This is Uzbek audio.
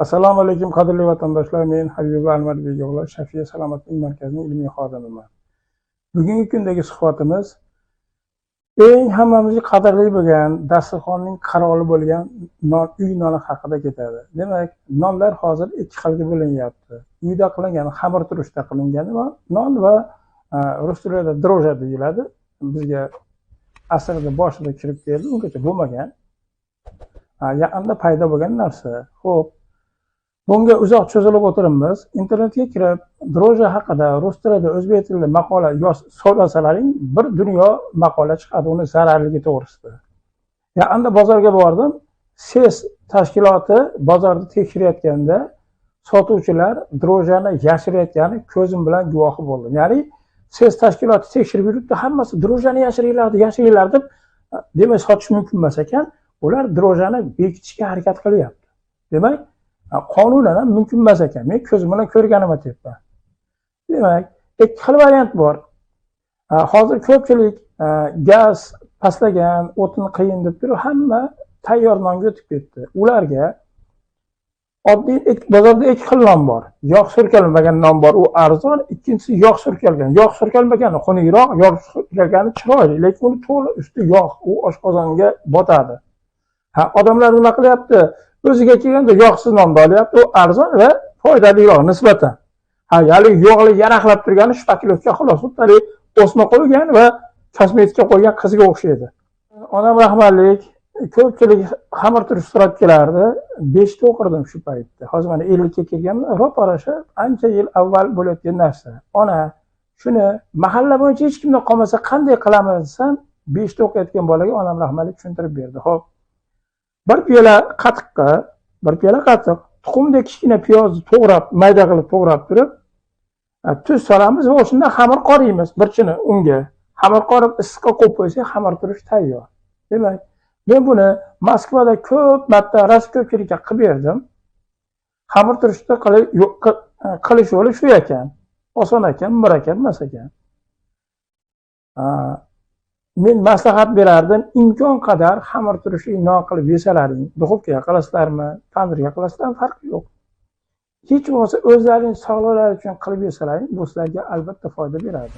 Assalomu alaykum qadrli vatandoshlar. Men Habiba Almarbek o'g'li Shafiya salomatlik markazining ilmiy xodimiman. Bugungi kundagi suhbatimiz eng hammamizga qadrli bo'lgan dasturxonning qiroli bo'lgan uy noni haqida ketadi. Demak, nonlar hozir ikki xilga bo'linyapti. Uyda qilingan xamirturushda qilingan non va rus tilida droja deyiladi. Bizga asrda boshida kirib keldi, ungacha bo'lmagan. Yaqinda paydo bo'lgan narsa. Xo'p, bunga uzoq cho'zilib o'tiribmiz. Internetga kirib, droja haqida rus tilida, o'zbek tilida maqola so'rasalaring, bir dunyo maqola chiqadi uni zararligi to'g'risida. Yaqinda bozorga bordim. SES tashkiloti bozorda tekshirayotganda sotuvchilar drojani yashirayotgani ko'zim bilan guvohi bo'ldim. Ya'ni SES tashkiloti tekshirib yuribdi, hammasi drojani yashiringlar deb, demak sotish mumkin emas ekan. Ular drojani bekitishga harakat qilyapti. Demak, qonunan ham mumkin emas ekan. Men ko'zim bilan ko'rganim aytyapman. Demak, ikki xil variant bor. Hozir ko'pchilik gaz pastlagan, o'tin qiyin deb turib, hamma tayyor nonga o'tib ketdi. Ularga oddiy bozorda ikki xil non bor. Yog' surkalmagan non bor, u arzon, ikkinchisi yog' surkalgan. Yog' surkalmagani xunukroq, yog' surkalgani chiroyli, lekin uni to'la usti yog', u oshqozonga botadi. Odamlar nima qilyapti? O'ziga kelganda yog'siz nonni olyapti, u arzon va foydaliroq nisbatan. Ya'ni yog'li yaraqlab turgani shpakilovka xolos, xuddi o'sma qo'ygan va kosmetika qo'ygan qizga o'xshaydi. Onam rahmatlik, ko'pchilik xamirturush so'rab kelardi. 5 ta o'qirdim shu paytda. Hozir mana 50 ga kelganman, ro'parasha ancha yil avval bo'layotgan narsa. Ona, shuni mahalla bo'yicha hech kimdan qolmasa qanday qilamiz desam, 5 ta o'qiyotgan bolaga onam rahmatlik tushuntirib berdi. Xo'p, bir piyola qatiq, tuxumdek kichkina piyozni to'g'rab, mayda qilib to'g'rab turib, tuz solamiz va o'shundan xamir qoraymiz, birchini unga. Xamir qorib issiqqa qo'yib qo'ysak, xamirturush tayyor. Demak, men buni Moskvada ko'p marta ko'pchilikka qilib berdim. Xamirturushni qilish yo'li shu ekan. Oson ekan, murakkab emas ekan. Men maslahat berardim, imkon qadar xamirturushli non qilib yesalaring, duxovkaga qilasizlarmi, tandirga qilasizlarmi, farqi yo'q. Hech bo'lmasa o'zlaringiz sog'liqlari uchun qilib yesalaring, bu sizlarga albatta foyda beradi.